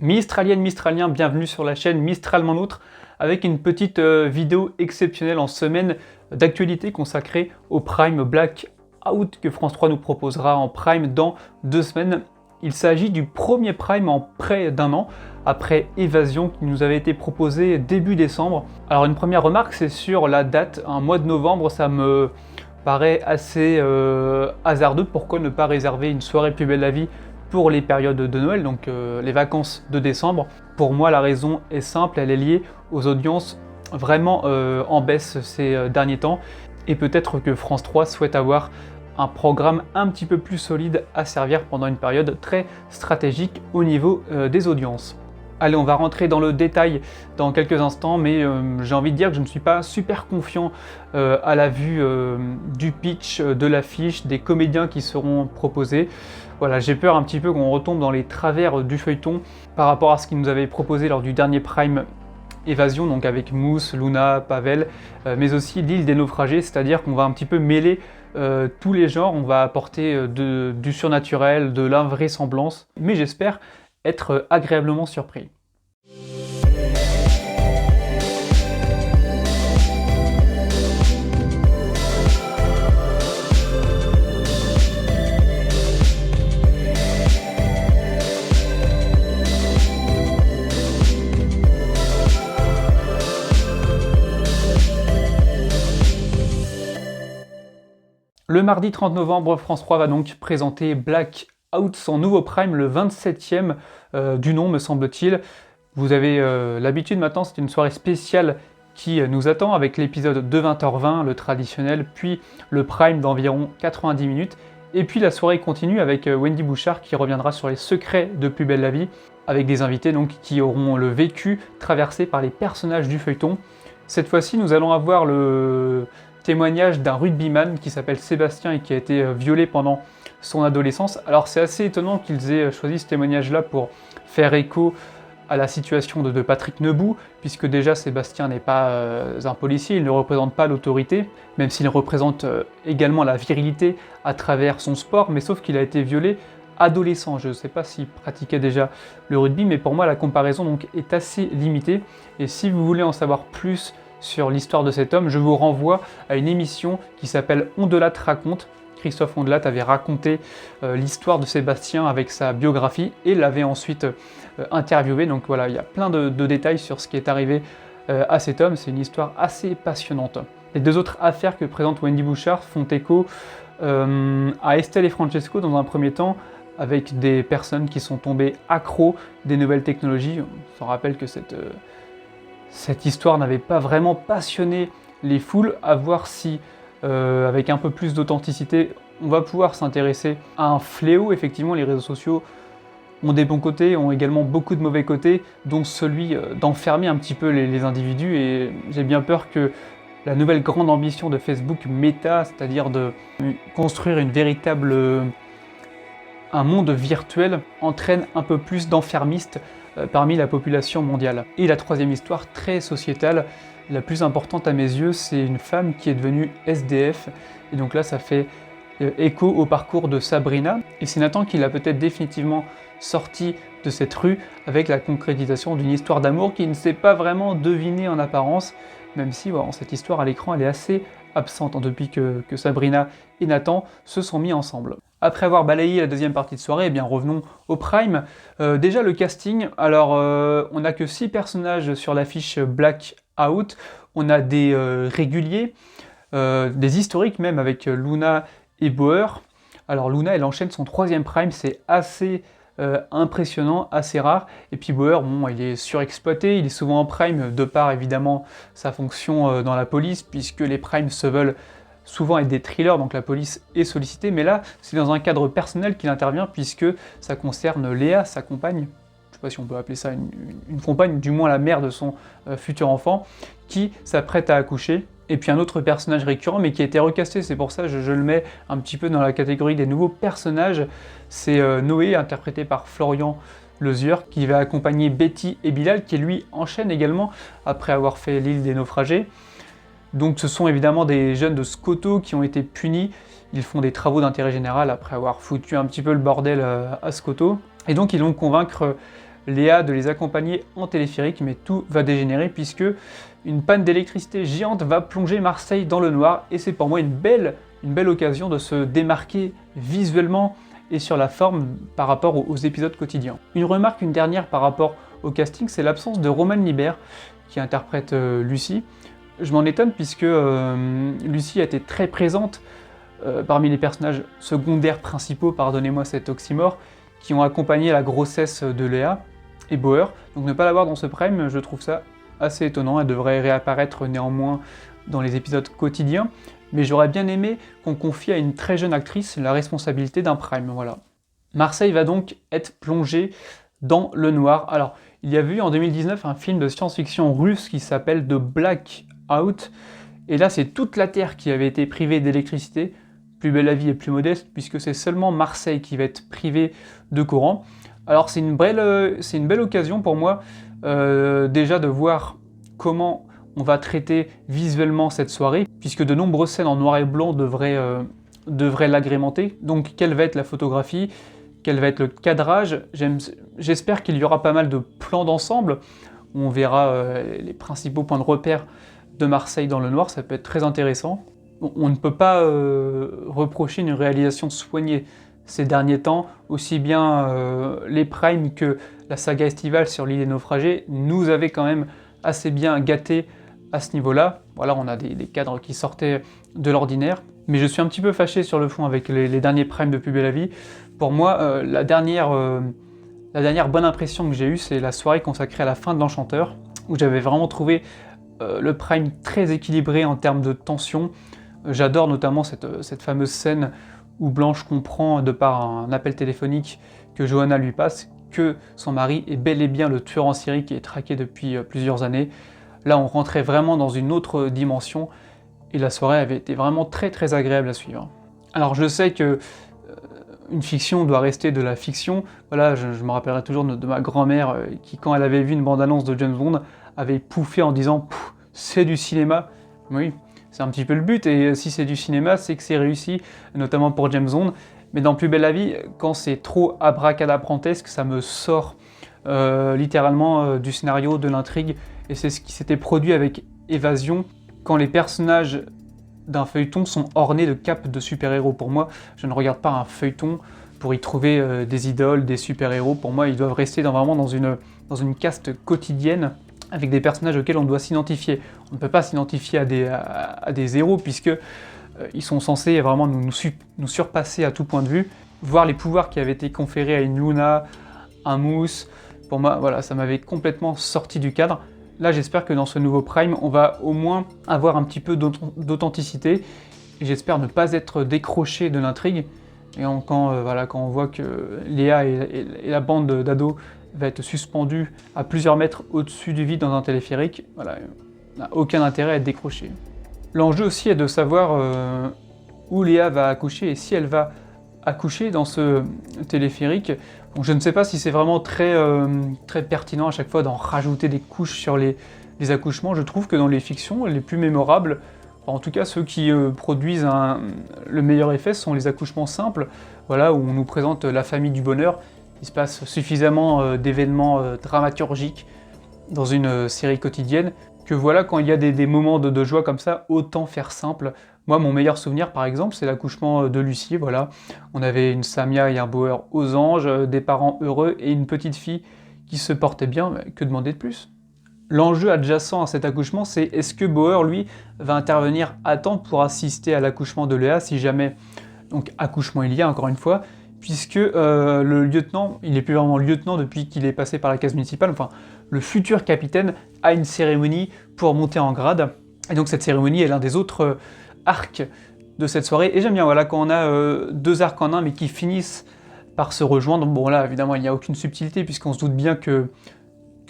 Mistralienne, Mistralien, bienvenue sur la chaîne Mistral Mon Outre avec une petite vidéo exceptionnelle en semaine d'actualité consacrée au Prime Blackout que France 3 nous proposera en Prime dans 2 semaines. Il s'agit du premier Prime en près d'un an, après Évasion qui nous avait été proposé début décembre. Alors une première remarque, c'est sur la date, un mois de novembre, ça me paraît assez hasardeux. Pourquoi ne pas réserver une soirée Plus belle la vie pour les périodes de Noël, donc les vacances de décembre? Pour moi, la raison est simple, elle est liée aux audiences vraiment en baisse ces derniers temps, et peut-être que France 3 souhaite avoir un programme un petit peu plus solide à servir pendant une période très stratégique au niveau des audiences. Allez, on va rentrer dans le détail dans quelques instants, mais j'ai envie de dire que je ne suis pas super confiant à la vue du pitch, de l'affiche, des comédiens qui seront proposés. Voilà, j'ai peur un petit peu qu'on retombe dans les travers du feuilleton par rapport à ce qu'ils nous avaient proposé lors du dernier Prime Évasion, donc avec Mousse, Luna, Pavel, mais aussi l'île des naufragés, c'est-à-dire qu'on va un petit peu mêler tous les genres, on va apporter du surnaturel, de l'invraisemblance, mais j'espère être agréablement surpris. Le mardi 30 novembre, France 3 va donc présenter Blackout, son nouveau Prime, le 27e du nom me semble-t-il. Vous avez l'habitude maintenant, c'est une soirée spéciale qui nous attend avec l'épisode de 20h20, le traditionnel, puis le Prime d'environ 90 minutes. Et puis la soirée continue avec Wendy Bouchard qui reviendra sur les secrets de Plus belle la vie, avec des invités donc qui auront le vécu traversé par les personnages du feuilleton. Cette fois-ci, nous allons avoir le témoignage d'un rugbyman qui s'appelle Sébastien et qui a été violé pendant son adolescence. Alors c'est assez étonnant qu'ils aient choisi ce témoignage-là pour faire écho à la situation de Patrick Nebout, puisque déjà Sébastien n'est pas un policier, il ne représente pas l'autorité, même s'il représente également la virilité à travers son sport, mais sauf qu'il a été violé adolescent. Je ne sais pas s'il pratiquait déjà le rugby, mais pour moi la comparaison donc est assez limitée. Et si vous voulez en savoir plus sur l'histoire de cet homme, je vous renvoie à une émission qui s'appelle Ondelat raconte. Christophe Ondelat avait raconté l'histoire de Sébastien avec sa biographie et l'avait ensuite interviewé. Donc voilà, il y a plein de détails sur ce qui est arrivé à cet homme. C'est une histoire assez passionnante. Les deux autres affaires que présente Wendy Bouchard font écho à Estelle et Francesco dans un premier temps, avec des personnes qui sont tombées accros des nouvelles technologies. On se rappelle que cette histoire n'avait pas vraiment passionné les foules, à voir si, avec un peu plus d'authenticité, on va pouvoir s'intéresser à un fléau. Effectivement, les réseaux sociaux ont des bons côtés, ont également beaucoup de mauvais côtés, dont celui d'enfermer un petit peu les individus, et j'ai bien peur que la nouvelle grande ambition de Facebook Meta, c'est-à-dire de construire un monde virtuel, entraîne un peu plus d'enfermistes parmi la population mondiale. Et la troisième histoire, très sociétale, la plus importante à mes yeux, c'est une femme qui est devenue SDF. Et donc là, ça fait écho au parcours de Sabrina. Et c'est Nathan qui l'a peut-être définitivement sortie de cette rue avec la concrétisation d'une histoire d'amour qui ne s'est pas vraiment devinée en apparence, même si cette histoire à l'écran, elle est assez absente depuis que Sabrina et Nathan se sont mis ensemble. Après avoir balayé la deuxième partie de soirée, eh bien revenons au Prime. Déjà le casting, alors on n'a que 6 personnages sur l'affiche Blackout, on a des réguliers, des historiques même avec Luna et Bauer. Alors Luna, elle enchaîne son 3e Prime, c'est assez impressionnant, assez rare. Et puis Bauer, il est surexploité, il est souvent en Prime, de par évidemment sa fonction dans la police, puisque les Primes se veulent souvent être des thrillers, donc la police est sollicitée, mais là, c'est dans un cadre personnel qu'il intervient, puisque ça concerne Léa, sa compagne, je ne sais pas si on peut appeler ça une compagne, du moins la mère de son futur enfant, qui s'apprête à accoucher. Et puis un autre personnage récurrent, mais qui a été recasté, c'est pour ça que je le mets un petit peu dans la catégorie des nouveaux personnages, c'est Noé, interprété par Florian Lezueur, qui va accompagner Betty et Bilal, qui lui enchaîne également, après avoir fait l'île des naufragés. Donc ce sont évidemment des jeunes de Skoto qui ont été punis. Ils font des travaux d'intérêt général après avoir foutu un petit peu le bordel à Skoto. Et donc ils vont convaincre Léa de les accompagner en téléphérique, mais tout va dégénérer puisque une panne d'électricité géante va plonger Marseille dans le noir, et c'est pour moi une belle occasion de se démarquer visuellement et sur la forme par rapport aux épisodes quotidiens. Une dernière par rapport au casting, c'est l'absence de Romane Libert qui interprète Lucie. Je m'en étonne puisque Lucie a été très présente parmi les personnages secondaires principaux, pardonnez-moi cet oxymore, qui ont accompagné la grossesse de Léa et Bauer. Donc ne pas l'avoir dans ce prime, je trouve ça assez étonnant. Elle devrait réapparaître néanmoins dans les épisodes quotidiens, mais j'aurais bien aimé qu'on confie à une très jeune actrice la responsabilité d'un prime, voilà. Marseille va donc être plongée dans le noir. Alors, il y avait eu en 2019 un film de science-fiction russe qui s'appelle The Blackout, et là c'est toute la Terre qui avait été privée d'électricité. Plus belle la vie et plus modeste, puisque c'est seulement Marseille qui va être privée de courant. Alors c'est une belle occasion pour moi, déjà de voir comment on va traiter visuellement cette soirée, puisque de nombreuses scènes en noir et blanc devraient l'agrémenter. Donc quelle va être la photographie, quel va être le cadrage. J'espère qu'il y aura pas mal de plans d'ensemble, où on verra les principaux points de repère de Marseille dans le noir, ça peut être très intéressant. On ne peut pas reprocher une réalisation soignée ces derniers temps, aussi bien les primes que la saga estivale sur l'île des naufragés nous avaient quand même assez bien gâtés à ce niveau-là. Voilà, on a des cadres qui sortaient de l'ordinaire, mais je suis un petit peu fâché sur le fond avec les derniers primes de Plus belle la vie. Pour moi, la dernière bonne impression que j'ai eue, c'est la soirée consacrée à la fin de l'Enchanteur, où j'avais vraiment trouvé le prime très équilibré en termes de tension. J'adore notamment cette fameuse scène où Blanche comprend, de par un appel téléphonique que Johanna lui passe, que son mari est bel et bien le tueur en série qui est traqué depuis plusieurs années. Là, on rentrait vraiment dans une autre dimension, et la soirée avait été vraiment très très agréable à suivre. Alors je sais que une fiction doit rester de la fiction. Voilà, je me rappellerai toujours de ma grand-mère qui, quand elle avait vu une bande-annonce de James Bond, avait pouffé en disant « c'est du cinéma ». Oui, c'est un petit peu le but, et si c'est du cinéma, c'est que c'est réussi, notamment pour James Bond. Mais dans Plus belle la vie, quand c'est trop abracadabrantesque, ça me sort littéralement du scénario, de l'intrigue, et c'est ce qui s'était produit avec Évasion, quand les personnages d'un feuilleton sont ornés de capes de super-héros. Pour moi, je ne regarde pas un feuilleton pour y trouver des idoles, des super-héros. Pour moi, ils doivent rester vraiment dans une caste quotidienne, avec des personnages auxquels on doit s'identifier. On ne peut pas s'identifier à des héros, puisque ils sont censés vraiment nous surpasser à tout point de vue. Voir les pouvoirs qui avaient été conférés à une Luna, un Moose, pour moi, voilà, ça m'avait complètement sorti du cadre. Là, j'espère que dans ce nouveau Prime, on va au moins avoir un petit peu d'authenticité, et j'espère ne pas être décroché de l'intrigue. Et quand on voit que Léa et la bande d'ados va être suspendue à plusieurs mètres au-dessus du vide dans un téléphérique, voilà, on n'a aucun intérêt à être décroché. L'enjeu aussi est de savoir où Léa va accoucher, et si elle va accoucher dans ce téléphérique. Bon, je ne sais pas si c'est vraiment très pertinent à chaque fois d'en rajouter des couches sur les accouchements. Je trouve que dans les fictions les plus mémorables, en tout cas ceux qui produisent le meilleur effet, sont les accouchements simples, voilà, où on nous présente la famille du bonheur. Il se passe suffisamment d'événements dramaturgiques dans une série quotidienne que voilà, quand il y a des moments de joie comme ça, autant faire simple. Moi, mon meilleur souvenir, par exemple, c'est l'accouchement de Lucie, voilà. On avait une Samia et un Bauer aux anges, des parents heureux et une petite fille qui se portait bien, mais que demander de plus? L'enjeu adjacent à cet accouchement, c'est est-ce que Bauer, lui, va intervenir à temps pour assister à l'accouchement de Léa, si jamais, donc accouchement il y a, encore une fois, puisque le lieutenant, il n'est plus vraiment lieutenant depuis qu'il est passé par la case municipale, enfin, le futur capitaine a une cérémonie pour monter en grade, et donc cette cérémonie est l'un des autres arcs de cette soirée, et j'aime bien, voilà, quand on a deux arcs en un, mais qui finissent par se rejoindre. Bon là, évidemment, il n'y a aucune subtilité, puisqu'on se doute bien que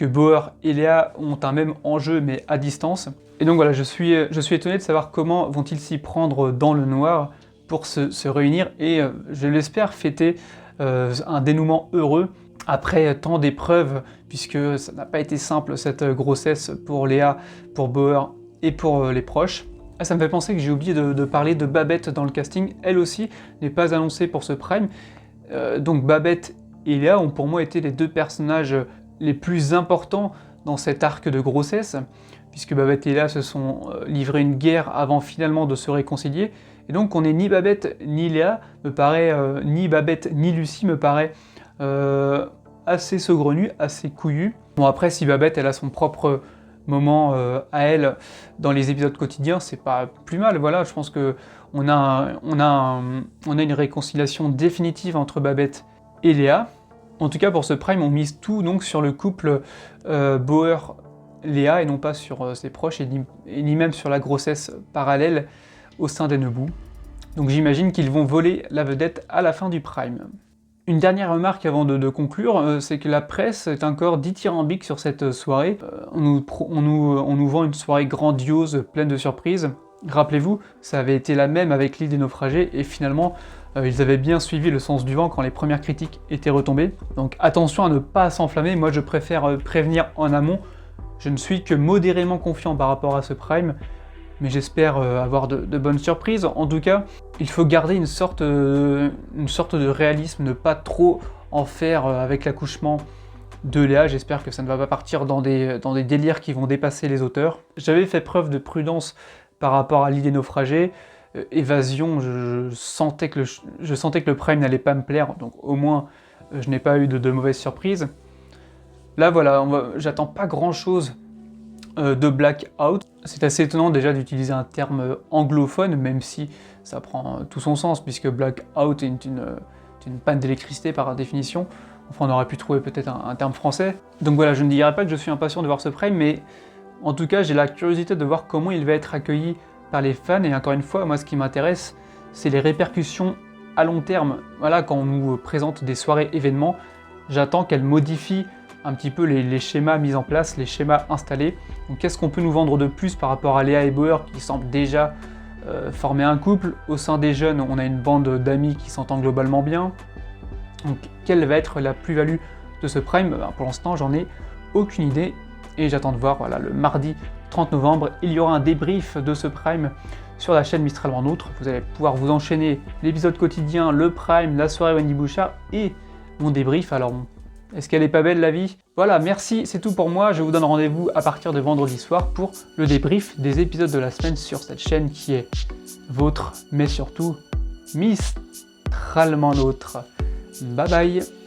Bauer et Léa ont un même enjeu, mais à distance. Et donc voilà, je suis étonné de savoir comment vont-ils s'y prendre dans le noir pour se réunir, et je l'espère fêter un dénouement heureux, après tant d'épreuves, puisque ça n'a pas été simple cette grossesse pour Léa, pour Bauer et pour les proches. Ah, ça me fait penser que j'ai oublié de parler de Babette dans le casting. Elle aussi n'est pas annoncée pour ce Prime. Donc Babette et Léa ont pour moi été les deux personnages les plus importants dans cet arc de grossesse, puisque Babette et Léa se sont livrés une guerre avant finalement de se réconcilier. Et donc on n'est ni Babette ni Léa, me paraît, ni Babette ni Lucie me paraît assez saugrenue, assez couillue. Bon après si Babette elle a son propre moment à elle dans les épisodes quotidiens, c'est pas plus mal, voilà, je pense que on a une réconciliation définitive entre Babette et Léa. En tout cas pour ce Prime, on mise tout donc sur le couple Bauer-Léa et non pas sur ses proches et ni même sur la grossesse parallèle au sein d'Ennebu. Donc j'imagine qu'ils vont voler la vedette à la fin du Prime. Une dernière remarque avant de conclure, c'est que la presse est encore dithyrambique sur cette soirée. On nous vend une soirée grandiose, pleine de surprises. Rappelez-vous, ça avait été la même avec l'île des naufragés, et finalement, ils avaient bien suivi le sens du vent quand les premières critiques étaient retombées. Donc attention à ne pas s'enflammer, moi je préfère prévenir en amont. Je ne suis que modérément confiant par rapport à ce Prime, mais j'espère avoir de bonnes surprises. En tout cas, il faut garder une sorte de réalisme, ne pas trop en faire avec l'accouchement de Léa. J'espère que ça ne va pas partir dans des délires qui vont dépasser les auteurs. J'avais fait preuve de prudence par rapport à l'île des naufragés. Évasion, je sentais que le Prime n'allait pas me plaire, donc au moins je n'ai pas eu de mauvaises surprises. Là voilà, j'attends pas grand chose de Blackout. C'est assez étonnant déjà d'utiliser un terme anglophone, même si ça prend tout son sens, puisque Blackout est une panne d'électricité par définition. Enfin, on aurait pu trouver peut-être un terme français. Donc voilà, je ne dirais pas que je suis impatient de voir ce Prime, mais en tout cas, j'ai la curiosité de voir comment il va être accueilli par les fans. Et encore une fois, moi, ce qui m'intéresse, c'est les répercussions à long terme. Voilà, quand on nous présente des soirées événements, j'attends qu'elles modifient un petit peu les schémas mis en place, les schémas installés. Donc qu'est-ce qu'on peut nous vendre de plus par rapport à Léa et Bauer qui semblent déjà former un couple? Au sein des jeunes, on a une bande d'amis qui s'entend globalement bien. Donc quelle va être la plus-value de ce Prime? Pour l'instant, j'en ai aucune idée et j'attends de voir. Voilà, le mardi 30 novembre, il y aura un débrief de ce Prime sur la chaîne Mistral en outre. Vous allez pouvoir vous enchaîner l'épisode quotidien, le Prime, la soirée Wendy Bouchard et mon débrief. Alors, est-ce qu'elle est pas belle la vie? Voilà, merci, c'est tout pour moi. Je vous donne rendez-vous à partir de vendredi soir pour le débrief des épisodes de la semaine sur cette chaîne qui est vôtre, mais surtout mistralement nôtre. Bye bye.